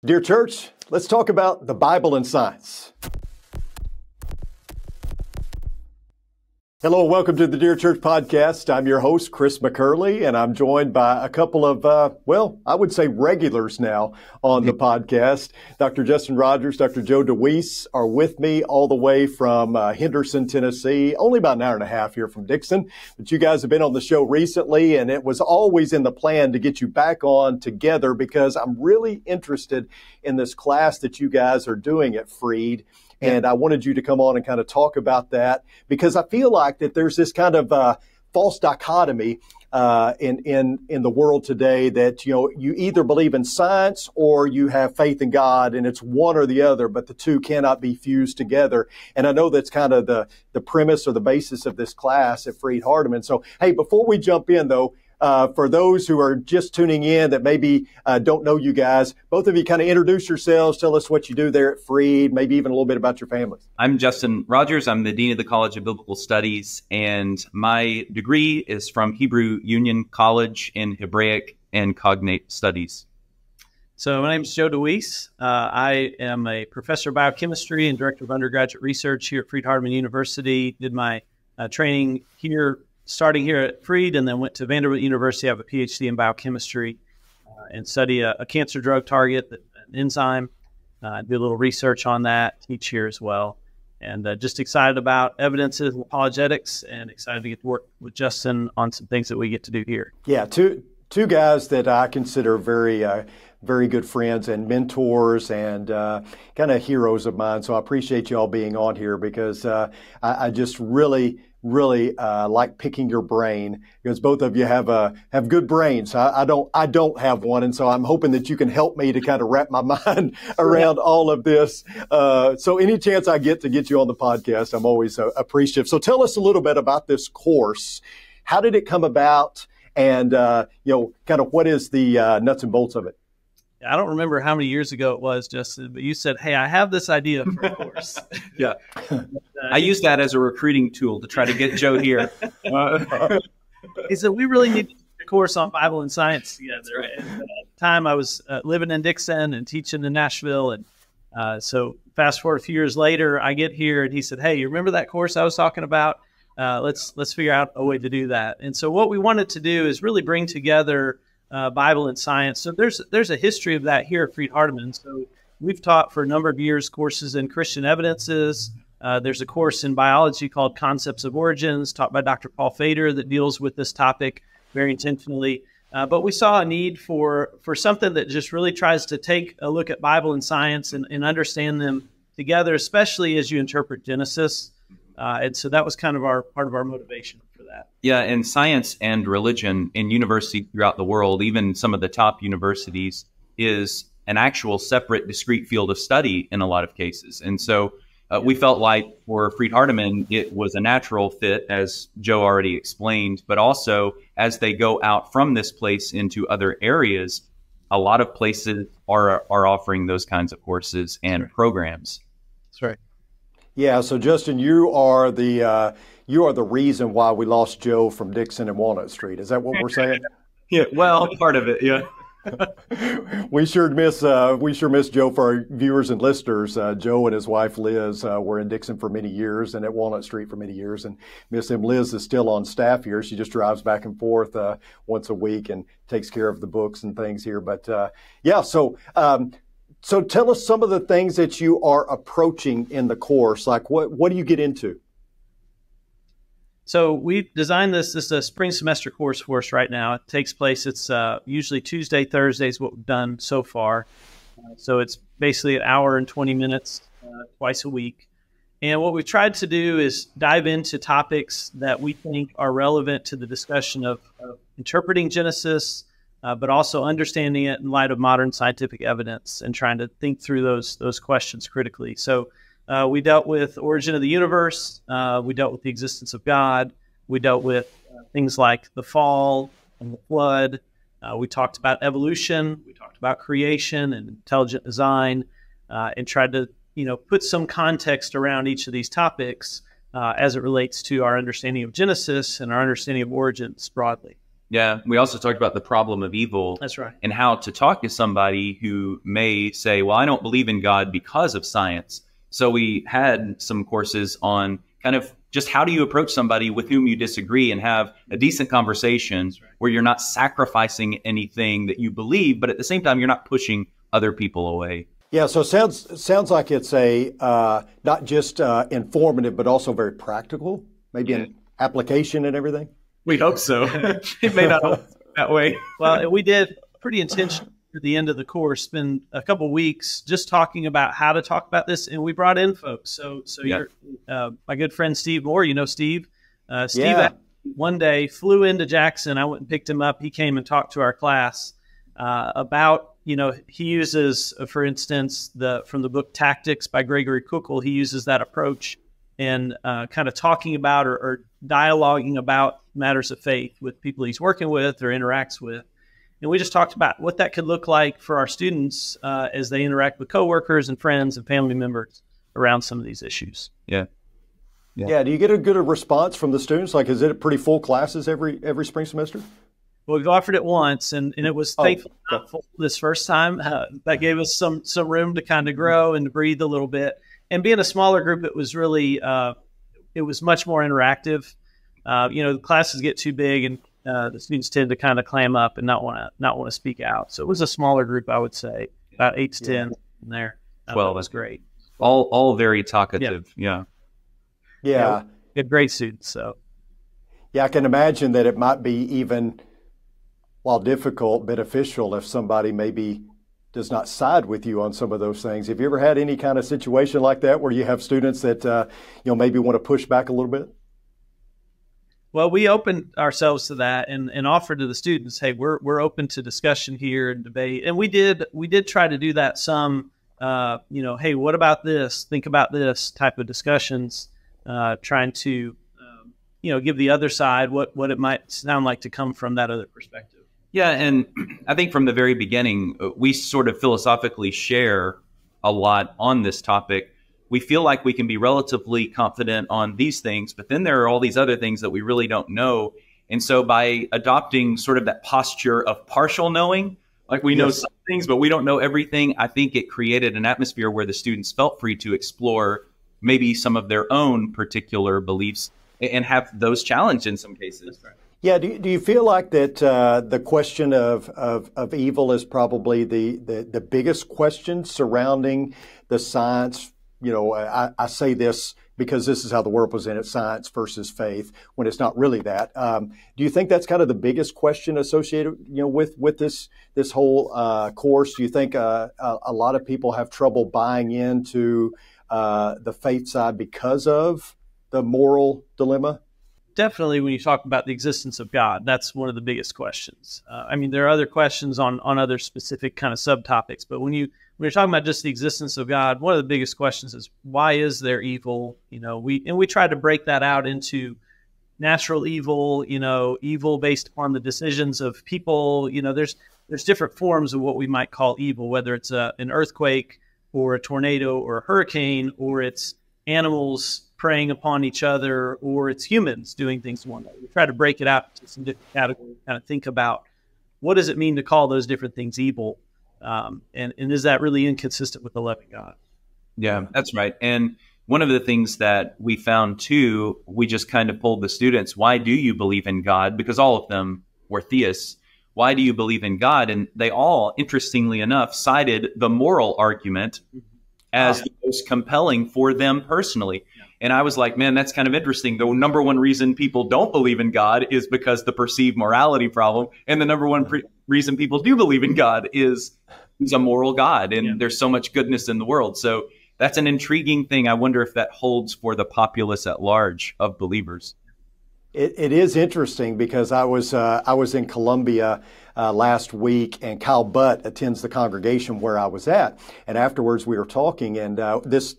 Dear church, let's talk about the Bible and science. Hello, welcome to the Dear Church podcast. I'm your host, Chris McCurley, and I'm joined by a couple of, I would say regulars now on the podcast. Dr. Justin Rogers, Dr. Joe Deweese are with me all the way from Henderson, Tennessee, only about an hour and a half here from Dixon. But you guys have been on the show recently, and it was always in the plan to get you back on together because I'm really interested in this class that you guys are doing at Freed. And I wanted you to come on and kind of talk about that because I feel like that there's this kind of false dichotomy in the world today that, you either believe in science or you have faith in God, and it's one or the other, but the two cannot be fused together. And I know that's kind of the premise or the basis of this class at Freed Hardeman. So, hey, before we jump in, though, for those who are just tuning in that maybe don't know you guys, both of you kind of introduce yourselves, tell us what you do there at Freed, maybe even a little bit about your families. I'm Justin Rogers. I'm the Dean of the College of Biblical Studies, and my degree is from Hebrew Union College in Hebraic and Cognate Studies. So my name is Joe Deweese. I am a professor of biochemistry and director of undergraduate research here at Freed Hardeman University. Did my training here, starting here at Freed, and then went to Vanderbilt University. I have a PhD in biochemistry and study a cancer drug target, an enzyme. Do a little research on that, teach here as well. And just excited about evidences and apologetics, and excited to get to work with Justin on some things that we get to do here. Yeah, two guys that I consider very good friends and mentors and kind of heroes of mine. So I appreciate you all being on here because I just really like picking your brain because both of you have good brains. I don't have one, and so I'm hoping that you can help me to kind of wrap my mind around all of this. So any chance I get to get you on the podcast, I'm always appreciative. So tell us a little bit about this course. How did it come about, and kind of what is the nuts and bolts of it? I don't remember how many years ago it was, Justin, but you said, hey, I have this idea for a course. Yeah. I use that as a recruiting tool to try to get Joe here. He said, we really need to do a course on Bible and science together. Right. And, at the time, I was living in Dixon and teaching in Nashville. And so fast forward a few years later, I get here, and he said, hey, you remember that course I was talking about? Let's figure out a way to do that. And so what we wanted to do is really bring together Bible and science. So there's a history of that here at Freed Hardeman. So we've taught for a number of years courses in Christian evidences. There's a course in biology called Concepts of Origins, taught by Dr. Paul Fader, that deals with this topic very intentionally. But we saw a need for something that just really tries to take a look at Bible and science and understand them together, especially as you interpret Genesis. And so that was kind of part of our motivation for that. Yeah, and science and religion in universities throughout the world, even some of the top universities, is an actual separate, discrete field of study in a lot of cases. And so we felt like for Freed Hardeman, it was a natural fit, as Joe already explained, but also as they go out from this place into other areas, a lot of places are offering those kinds of courses and programs. That's right. Yeah, so Justin, you are the reason why we lost Joe from Dixon and Walnut Street. Is that what we're saying? Yeah, well, part of it, yeah. We sure miss Joe for our viewers and listeners. Joe and his wife Liz were in Dixon for many years and at Walnut Street for many years, and miss him. Liz is still on staff here. She just drives back and forth once a week and takes care of the books and things here. But yeah, so. So tell us some of the things that you are approaching in the course. Like what do you get into? So we designed this is a spring semester course for us right now. It takes place, it's usually Tuesday, Thursday is what we've done so far. So it's basically an hour and 20 minutes twice a week. And what we've tried to do is dive into topics that we think are relevant to the discussion of interpreting Genesis, but also understanding it in light of modern scientific evidence and trying to think through those questions critically. So we dealt with origin of the universe. We dealt with the existence of God. We dealt with things like the fall and the flood. We talked about evolution. We talked about creation and intelligent design, and tried to put some context around each of these topics as it relates to our understanding of Genesis and our understanding of origins broadly. Yeah. We also talked about the problem of evil. That's right. And how to talk to somebody who may say, well, I don't believe in God because of science. So we had some courses on kind of just how do you approach somebody with whom you disagree and have a decent conversation where you're not sacrificing anything that you believe, but at the same time, you're not pushing other people away. Yeah, so it sounds like it's a not just informative, but also very practical, maybe an application and everything. We hope so. It may not hope that way. Well, we did pretty intentional at the end of the course, spend a couple of weeks just talking about how to talk about this, and we brought in folks. So you're my good friend Steve Moore. You know Steve. Steve one day flew into Jackson. I went and picked him up. He came and talked to our class about, he uses, for instance, from the book Tactics by Gregory Kukl. He uses that approach in kind of talking about or dialoguing about matters of faith with people he's working with or interacts with. And we just talked about what that could look like for our students as they interact with coworkers and friends and family members around some of these issues. Yeah. Do you get a good response from the students? Like, is it pretty full classes every spring semester? Well, we've offered it once, and it was thankfully not full this first time. That gave us some room to kind of grow and to breathe a little bit. And being a smaller group, it was really it was much more interactive. The classes get too big, and the students tend to kind of clam up and not want to speak out. So it was a smaller group, I would say, about 8 to 10 in there. 12. That's great. All very talkative. Yeah. We had great students. So yeah, I can imagine that it might be even, while difficult, beneficial if somebody maybe does not side with you on some of those things. Have you ever had any kind of situation like that where you have students that maybe want to push back a little bit? Well, we opened ourselves to that and offered to the students, hey, we're open to discussion here and debate. And we did try to do that some, hey, what about this? Think about this type of discussions, trying to, give the other side what it might sound like to come from that other perspective. Yeah, and I think from the very beginning, we sort of philosophically share a lot on this topic. We feel like we can be relatively confident on these things, but then there are all these other things that we really don't know. And so by adopting sort of that posture of partial knowing, like we know some things, but we don't know everything, I think it created an atmosphere where the students felt free to explore maybe some of their own particular beliefs and have those challenged in some cases. Yeah. Do you feel like that the question of evil is probably the biggest question surrounding the science? I say this because this is how the world presented science versus faith when it's not really that. Do you think that's kind of the biggest question associated, with this whole course? Do you think a lot of people have trouble buying into the faith side because of the moral dilemma? Definitely, when you talk about the existence of God, that's one of the biggest questions. There are other questions on other specific kind of subtopics, but when you're talking about just the existence of God, one of the biggest questions is, why is there evil? We try to break that out into natural evil, evil based upon the decisions of people. There's different forms of what we might call evil, whether it's an earthquake or a tornado or a hurricane, or it's animals preying upon each other, or it's humans doing things one way. We try to break it out into some different categories, kind of think about what does it mean to call those different things evil, and is that really inconsistent with the loving God? Yeah, that's right. And one of the things that we found too, we just kind of polled the students, why do you believe in God? Because all of them were theists. Why do you believe in God? And they all, interestingly enough, cited the moral argument as the most compelling for them personally. And I was like, man, that's kind of interesting. The number one reason people don't believe in God is because the perceived morality problem. And the number one reason people do believe in God is he's a moral God. And there's so much goodness in the world. So that's an intriguing thing. I wonder if that holds for the populace at large of believers. It is interesting because I was in Columbia last week, and Kyle Butt attends the congregation where I was at. And afterwards we were talking, and this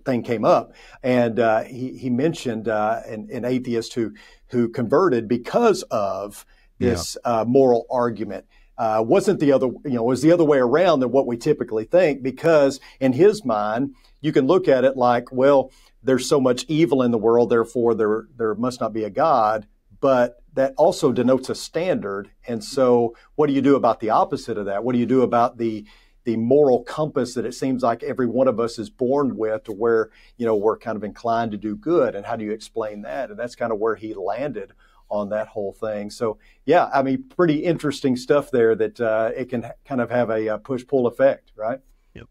thing came up, and he mentioned an atheist who converted because of this moral argument. Wasn't the other, was the other way around than what we typically think, because in his mind, you can look at it like, well, there's so much evil in the world, therefore there must not be a God. But that also denotes a standard. And so what do you do about the opposite of that? What do you do about the moral compass that it seems like every one of us is born with, to where, we're kind of inclined to do good? And how do you explain that? And that's kind of where he landed on that whole thing. So, yeah, I mean, pretty interesting stuff there, that it can kind of have a push-pull effect, right? Yep,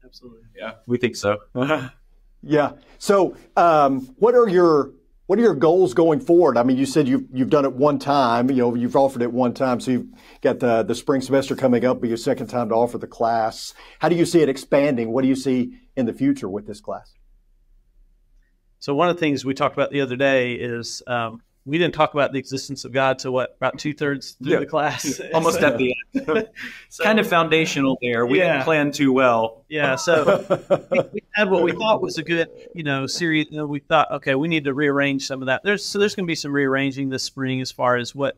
absolutely. Yeah, we think so. Yeah. So, what are your goals going forward? I mean, you said you've done it one time. You've offered it one time. So you've got the spring semester coming up, but your second time to offer the class. How do you see it expanding? What do you see in the future with this class? So one of the things we talked about the other day is we didn't talk about the existence of God till about 2/3 through the class. Almost at the end. So, kind of foundational there. We didn't plan too well. Yeah. So we had what we thought was a good, series. We thought, okay, we need to rearrange some of that. There's going to be some rearranging this spring as far as what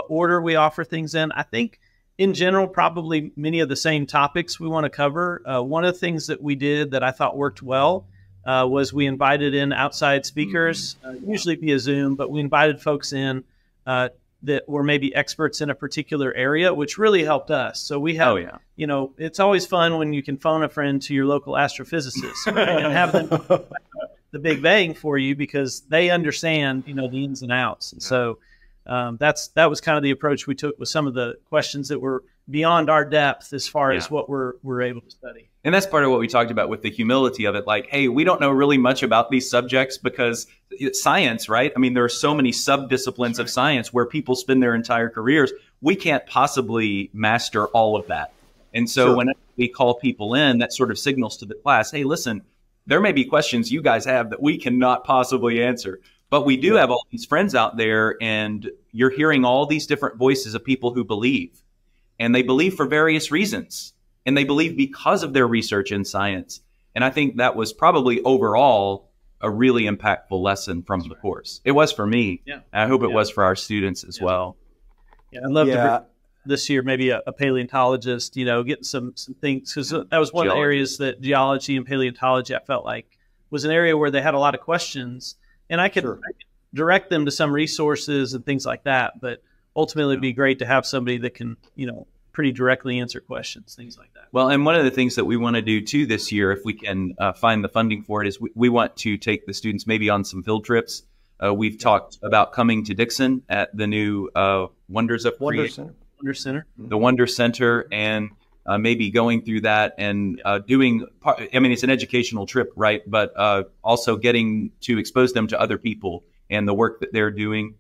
order we offer things in. I think in general, probably many of the same topics we want to cover. One of the things that we did that I thought worked well was we invited in outside speakers, usually via Zoom, but we invited folks in that were maybe experts in a particular area, which really helped us. So we have, it's always fun when you can phone a friend to your local astrophysicist and have them the Big Bang for you, because they understand, the ins and outs. And so that was kind of the approach we took with some of the questions that were beyond our depth as far as what we're able to study. And that's part of what we talked about with the humility of it. Like, hey, we don't know really much about these subjects, because it's science, right? I mean, there are so many sub-disciplines of science where people spend their entire careers. We can't possibly master all of that. And so when we call people in, that sort of signals to the class, hey, listen, there may be questions you guys have that we cannot possibly answer. But we do have all these friends out there, and you're hearing all these different voices of people who believe. And they believe for various reasons. And they believe because of their research in science. And I think that was probably overall a really impactful lesson from the course. It was for me. Yeah. I hope it was for our students as well. Yeah, I'd love to bring this year maybe a paleontologist, getting some things. Because that was one of the areas that geology and paleontology, I felt like, was an area where they had a lot of questions. And I could direct them to some resources and things like that. But ultimately, it'd be great to have somebody that can, pretty directly answer questions, things like that. Well, and one of the things that we want to do too this year, if we can find the funding for it, is we want to take the students maybe on some field trips. We've talked about coming to Dixon at the new Wonder Center, the Wonder Center, and maybe going through that and doing, it's an educational trip, right? But also getting to expose them to other people and the work that they're doing.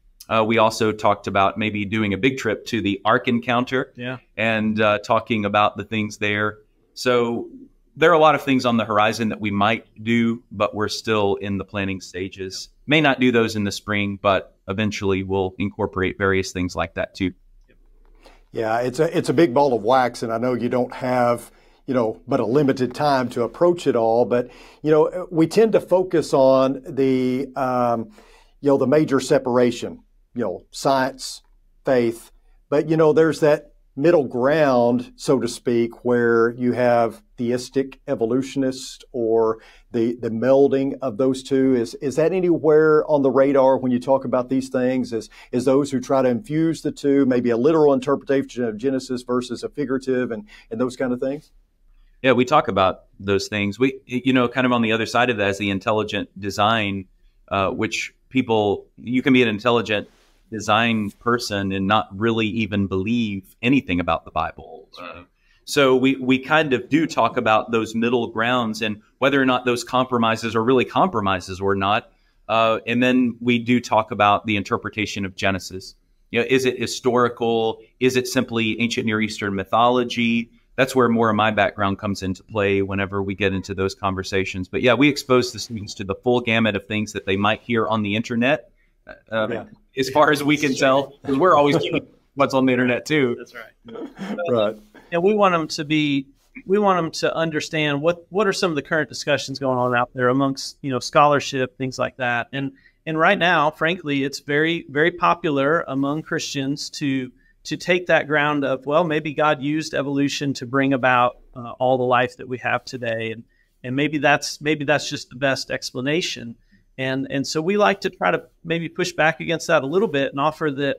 We also talked about maybe doing a big trip to the Ark Encounter and talking about the things there. So there are a lot of things on the horizon that we might do, but we're still in the planning stages. May not do those in the spring, but eventually we'll incorporate various things like that too. Yeah, it's a big ball of wax, and I know you don't have, but a limited time to approach it all. But, we tend to focus on the major separation. Science, faith, but there's that middle ground, so to speak, where you have theistic evolutionists, or the melding of those two. Is that anywhere on the radar when you talk about these things? Is those who try to infuse the two, maybe a literal interpretation of Genesis versus a figurative, and those kind of things? Yeah, we talk about those things. We, kind of on the other side of that is the intelligent design, which you can be an intelligent design person and not really even believe anything about the Bible. So we kind of do talk about those middle grounds and whether or not those compromises are really compromises or not. And then we do talk about the interpretation of Genesis. Is it historical? Is it simply ancient Near Eastern mythology? That's where more of my background comes into play whenever we get into those conversations. But yeah, we expose the students to the full gamut of things that they might hear on the internet. As far as we can tell, because we're always keeping what's on the internet too. That's right. Right. And we want them to understand what are some of the current discussions going on out there amongst, scholarship, things like that. And right now, frankly, it's very, very popular among Christians to take that ground of, well, maybe God used evolution to bring about all the life that we have today. And maybe that's just the best explanation. And so we like to try to maybe push back against that a little bit and offer that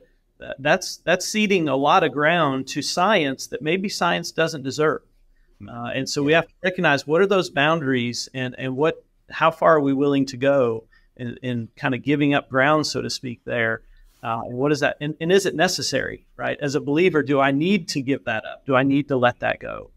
that's ceding a lot of ground to science that maybe science doesn't deserve. And so we have to recognize what are those boundaries and how far are we willing to go in kind of giving up ground, so to speak, there. And what is that? And is it necessary, right? As a believer, do I need to give that up? Do I need to let that go?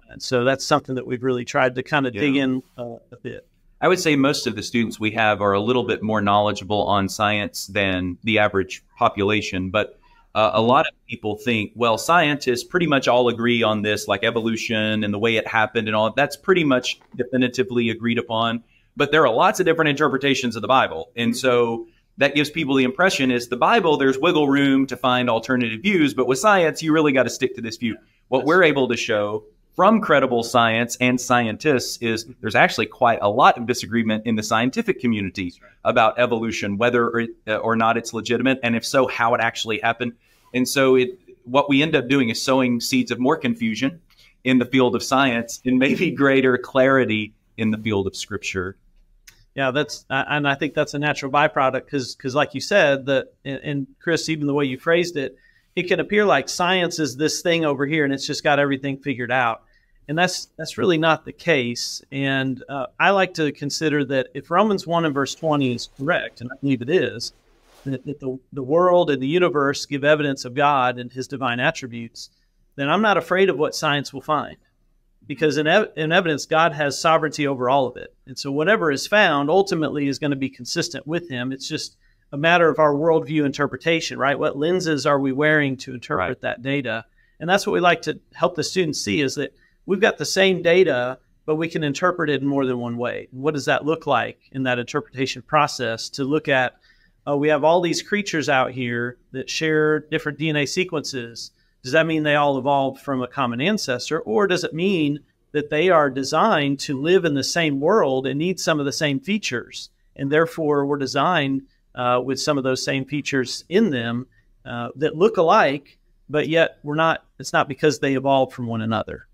And so that's something that we've really tried to kind of dig in a bit. I would say most of the students we have are a little bit more knowledgeable on science than the average population. But a lot of people think, well, scientists pretty much all agree on this, like evolution and the way it happened and all. That's pretty much definitively agreed upon. But there are lots of different interpretations of the Bible. And so that gives people the impression is the Bible, there's wiggle room to find alternative views. But with science, you really got to stick to this view. What we're able to show from credible science and scientists is there's actually quite a lot of disagreement in the scientific community about evolution, whether or not it's legitimate, and if so, how it actually happened. And so what we end up doing is sowing seeds of more confusion in the field of science and maybe greater clarity in the field of Scripture. Yeah, and I think that's a natural byproduct because like you said, and Chris, even the way you phrased it, it can appear like science is this thing over here and it's just got everything figured out. And that's really not the case. And I like to consider that if Romans 1 and verse 20 is correct, and I believe it is, that the world and the universe give evidence of God and his divine attributes, then I'm not afraid of what science will find. Because in evidence, God has sovereignty over all of it. And so whatever is found ultimately is going to be consistent with him. It's just a matter of our worldview interpretation, right? What lenses are we wearing to interpret that data? And that's what we like to help the students see is that we've got the same data, but we can interpret it in more than one way. What does that look like in that interpretation process to look at, we have all these creatures out here that share different DNA sequences. Does that mean they all evolved from a common ancestor? Or does it mean that they are designed to live in the same world and need some of the same features? And therefore, we're designed with some of those same features in them that look alike, but yet it's not because they evolved from one another.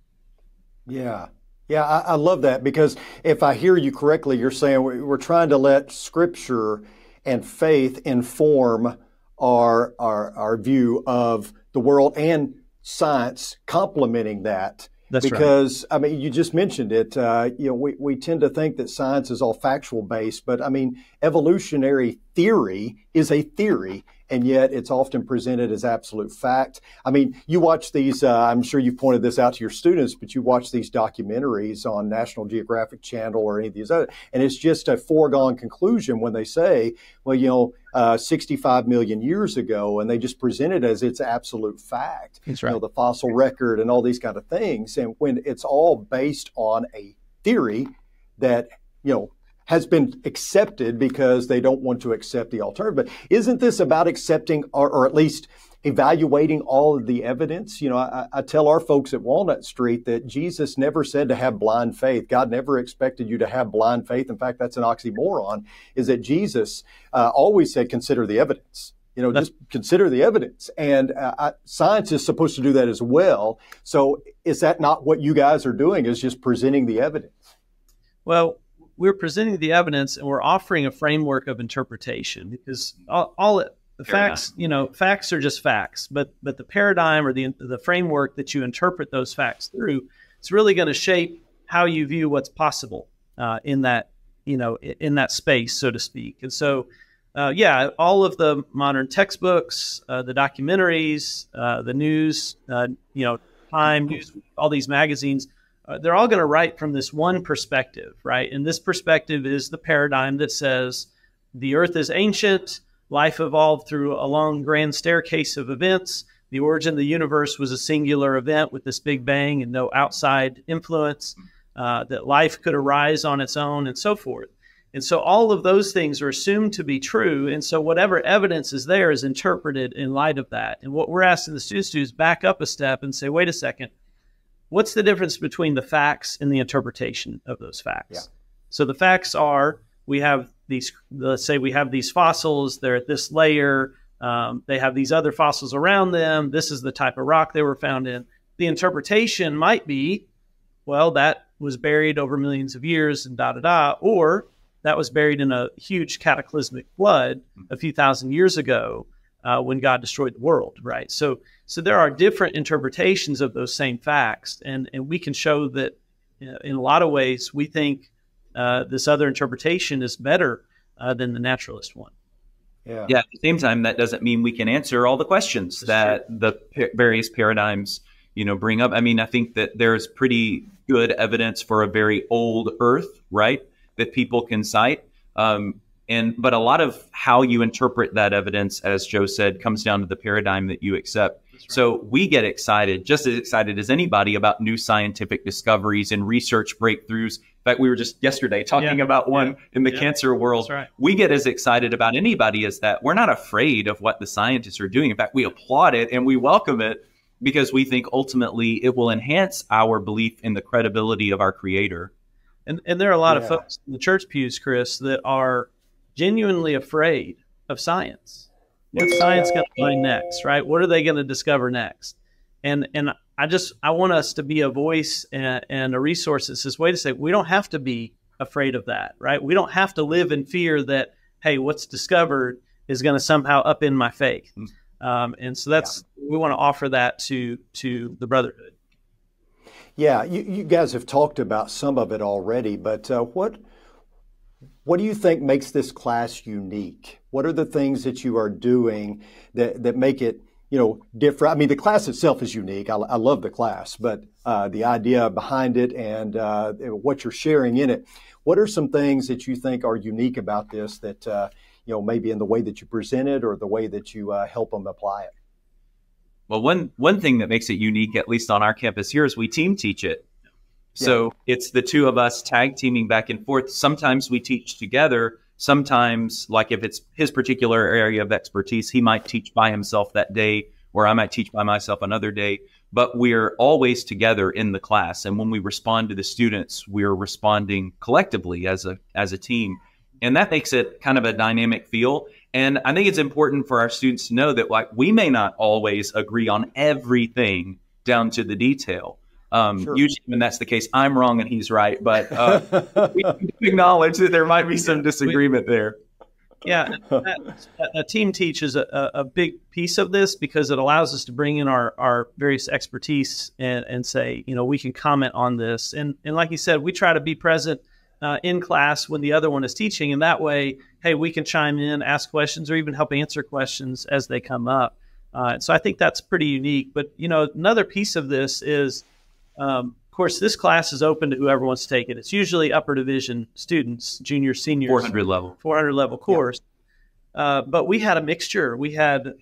Yeah. Yeah, I love that because if I hear you correctly, you're saying we're trying to let Scripture and faith inform our view of the world and science complementing that. That's because, right. I mean, you just mentioned it. We tend to think that science is all factual based, but I mean, evolutionary theory is a theory, and yet it's often presented as absolute fact. I mean, you watch these, I'm sure you've pointed this out to your students, but you watch these documentaries on National Geographic Channel or any of these other, and it's just a foregone conclusion when they say, well, 65 million years ago, and they just present it as it's absolute fact. That's right. The fossil record and all these kind of things. And when it's all based on a theory that, has been accepted because they don't want to accept the alternative. But isn't this about accepting or at least evaluating all of the evidence? I tell our folks at Walnut Street that Jesus never said to have blind faith. God never expected you to have blind faith. In fact, that's an oxymoron, is that Jesus always said, consider the evidence. Just consider the evidence. And science is supposed to do that as well. So is that not what you guys are doing, is just presenting the evidence? Well, we're presenting the evidence and we're offering a framework of interpretation because the facts, facts are just facts, but the paradigm or the framework that you interpret those facts through, it's really going to shape how you view what's possible in that space, so to speak. And so, all of the modern textbooks, the documentaries, the news, Time, News, all these magazines, they're all going to write from this one perspective, right? And this perspective is the paradigm that says the earth is ancient, life evolved through a long grand staircase of events, the origin of the universe was a singular event with this big bang and no outside influence, that life could arise on its own and so forth. And so all of those things are assumed to be true. And so whatever evidence is there is interpreted in light of that. And what we're asking the students to do is back up a step and say, wait a second, what's the difference between the facts and the interpretation of those facts? Yeah. So the facts are, let's say we have these fossils, they're at this layer, they have these other fossils around them, this is the type of rock they were found in. The interpretation might be, well, that was buried over millions of years and or that was buried in a huge cataclysmic flood a few thousand years ago when God destroyed the world, right? So there are different interpretations of those same facts, and we can show that in a lot of ways we think this other interpretation is better than the naturalist one. Yeah. At the same time, that doesn't mean we can answer all the questions that the various paradigms, bring up. I mean, I think that there's pretty good evidence for a very old Earth, right, that people can cite. But a lot of how you interpret that evidence, as Joe said, comes down to the paradigm that you accept. Right. So we get excited, just as excited as anybody, about new scientific discoveries and research breakthroughs. In fact, we were just yesterday talking about one in the cancer world. That's right. We get as excited about anybody as that. We're not afraid of what the scientists are doing. In fact, we applaud it and we welcome it because we think ultimately it will enhance our belief in the credibility of our Creator. And there are a lot of folks in the church pews, Chris, that are genuinely afraid of science. What's science going to find next, right? What are they going to discover next? And I want us to be a voice and a resource that says, wait a second, we don't have to be afraid of that, right? We don't have to live in fear that, hey, what's discovered is going to somehow upend my faith. And so we want to offer that to the brotherhood. Yeah, you guys have talked about some of it already, but what do you think makes this class unique? What are the things that you are doing that make it, different? I mean, the class itself is unique. I love the class, but the idea behind it and what you're sharing in it, what are some things that you think are unique about this that, maybe in the way that you present it or the way that you help them apply it? Well, one thing that makes it unique, at least on our campus here, is we team teach it. So it's the two of us tag teaming back and forth. Sometimes we teach together. Sometimes, like if it's his particular area of expertise, he might teach by himself that day, or I might teach by myself another day. But we're always together in the class. And when we respond to the students, we're responding collectively as a team. And that makes it kind of a dynamic feel. And I think it's important for our students to know that we may not always agree on everything down to the detail. Sure. Usually when that's the case, I'm wrong and he's right. But we acknowledge that there might be some disagreement there. Yeah, a team teach is a big piece of this because it allows us to bring in our various expertise and say, we can comment on this. And like you said, we try to be present in class when the other one is teaching. And that way, hey, we can chime in, ask questions, or even help answer questions as they come up. So I think that's pretty unique. But, another piece of this is, of course, this class is open to whoever wants to take it. It's usually upper division students, juniors, seniors. 400 level course. Yep. But we had a mixture. We had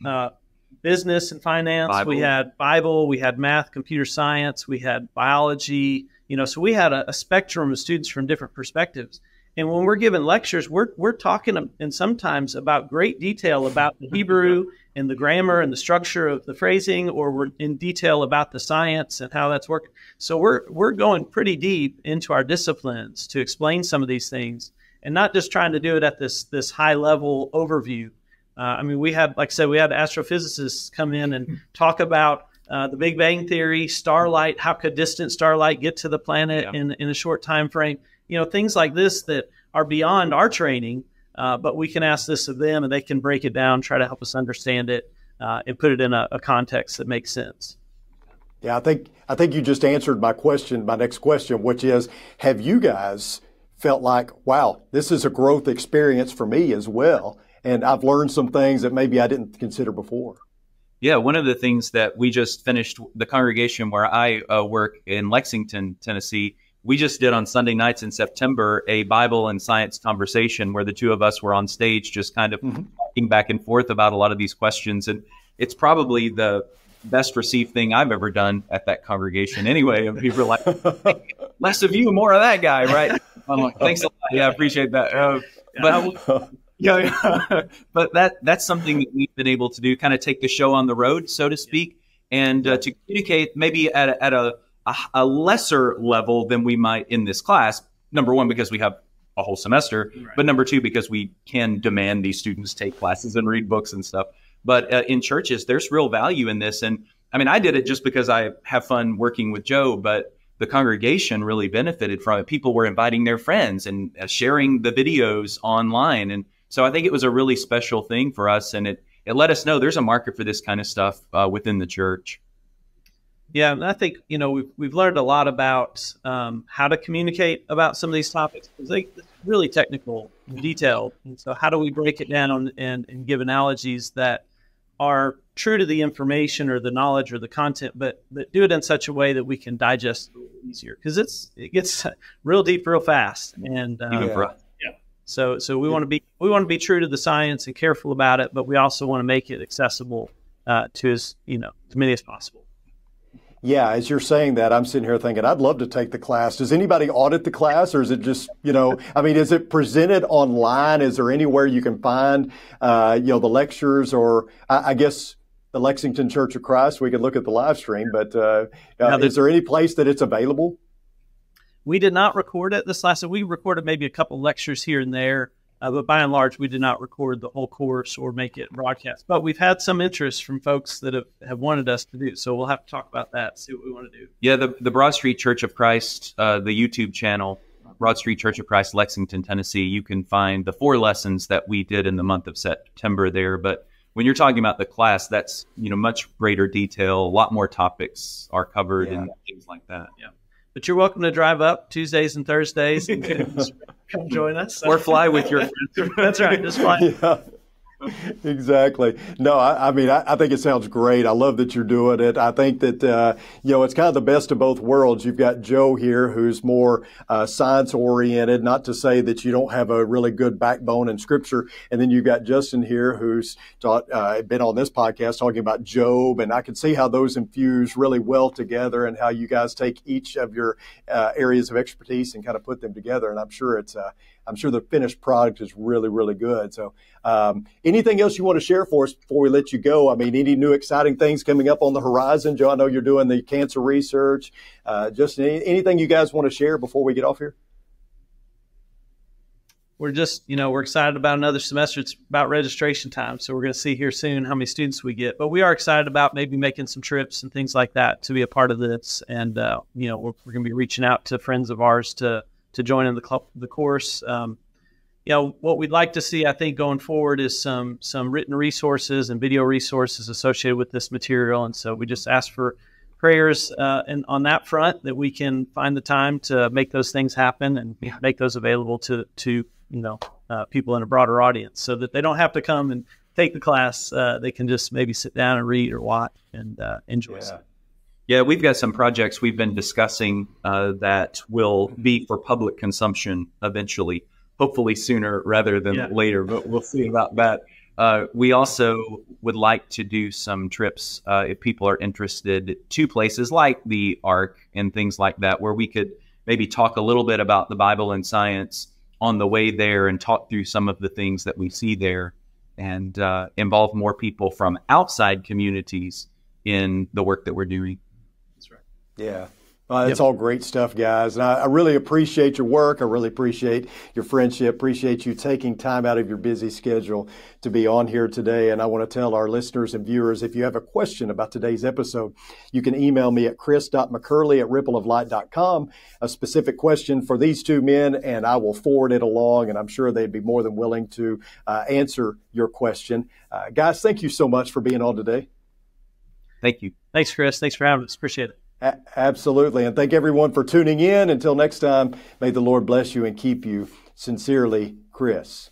business and finance. Bible. We had Bible. We had math, computer science. We had biology. So we had a spectrum of students from different perspectives. And when we're giving lectures, we're talking and sometimes about great detail about the Hebrew and the grammar and the structure of the phrasing, or we're in detail about the science and how that's working. So we're going pretty deep into our disciplines to explain some of these things, and not just trying to do it at this high level overview. We had, like I said, we had astrophysicists come in and talk about the Big Bang Theory, starlight. How could distant starlight get to the planet in a short time frame? Things like this that are beyond our training, but we can ask this of them and they can break it down, try to help us understand it, and put it in a context that makes sense. Yeah, I think you just answered my next question, which is, have you guys felt like, wow, this is a growth experience for me as well, and I've learned some things that maybe I didn't consider before? Yeah, one of the things that we just finished, the congregation where I work in Lexington, Tennessee, we just did on Sunday nights in September a Bible and science conversation where the two of us were on stage just kind of talking back and forth about a lot of these questions. And it's probably the best received thing I've ever done at that congregation anyway. And people are like, hey, less of you, more of that guy, right? I'm like, thanks a lot. Yeah, I appreciate that. But that's something that we've been able to do, kind of take the show on the road, so to speak, and to communicate maybe at a lesser level than we might in this class. Number one, because we have a whole semester, but number two, because we can demand these students take classes and read books and stuff. But in churches, there's real value in this. And I mean, I did it just because I have fun working with Joe, but the congregation really benefited from it. People were inviting their friends and sharing the videos online. And so I think it was a really special thing for us. And it let us know there's a market for this kind of stuff within the church. Yeah, and I think, we've learned a lot about how to communicate about some of these topics, because they're really technical and detailed. And so how do we break it down and give analogies that are true to the information or the knowledge or the content, but do it in such a way that we can digest it easier, because it gets real deep real fast. And even for us. So we want to be true to the science and careful about it, but we also want to make it accessible to as many as possible. Yeah, as you're saying that, I'm sitting here thinking, I'd love to take the class. Does anybody audit the class, or is it just, is it presented online? Is there anywhere you can find, the lectures, or I guess the Lexington Church of Christ, we can look at the live stream, but is there any place that it's available? We did not record it this last. We recorded maybe a couple lectures here and there, but by and large, we did not record the whole course or make it broadcast. But we've had some interest from folks that have wanted us to do. So we'll have to talk about that, see what we want to do. Yeah, the Broad Street Church of Christ, the YouTube channel, Broad Street Church of Christ, Lexington, Tennessee, you can find the 4 lessons that we did in the month of September there. But when you're talking about the class, that's, much greater detail. A lot more topics are covered and things like that. Yeah. But you're welcome to drive up Tuesdays and Thursdays and come join us. Or fly with your friends. That's right. Just fly. Yeah. Exactly. No, I think it sounds great. I love that you're doing it. I think that, it's kind of the best of both worlds. You've got Joe here, who's more science oriented, not to say that you don't have a really good backbone in scripture. And then you've got Justin here, who's been on this podcast talking about Job. And I can see how those infuse really well together, and how you guys take each of your areas of expertise and kind of put them together. And I'm sure the finished product is really, really good. So anything else you want to share for us before we let you go? Any new exciting things coming up on the horizon? Joe, I know you're doing the cancer research. Just anything you guys want to share before we get off here? We're just, we're excited about another semester. It's about registration time. So we're going to see here soon how many students we get. But we are excited about maybe making some trips and things like that to be a part of this. And, we're going to be reaching out to friends of ours to join in the course. What we'd like to see, I think, going forward is some written resources and video resources associated with this material. And so we just ask for prayers and on that front, that we can find the time to make those things happen and make those available to people in a broader audience, so that they don't have to come and take the class. They can just maybe sit down and read or watch and enjoy it. Yeah, we've got some projects we've been discussing that will be for public consumption eventually, hopefully sooner rather than later, but we'll see about that. We also would like to do some trips, if people are interested, to places like the Ark and things like that, where we could maybe talk a little bit about the Bible and science on the way there and talk through some of the things that we see there, and involve more people from outside communities in the work that we're doing. That's right. Yeah. That's all great stuff, guys. And I really appreciate your work. I really appreciate your friendship. Appreciate you taking time out of your busy schedule to be on here today. And I want to tell our listeners and viewers, if you have a question about today's episode, you can email me at chris.mccurley@rippleoflight.com, a specific question for these two men, and I will forward it along. And I'm sure they'd be more than willing to answer your question. Guys, thank you so much for being on today. Thank you. Thanks, Chris. Thanks for having us. Appreciate it. Absolutely. And thank everyone for tuning in. Until next time, may the Lord bless you and keep you. Sincerely, Chris.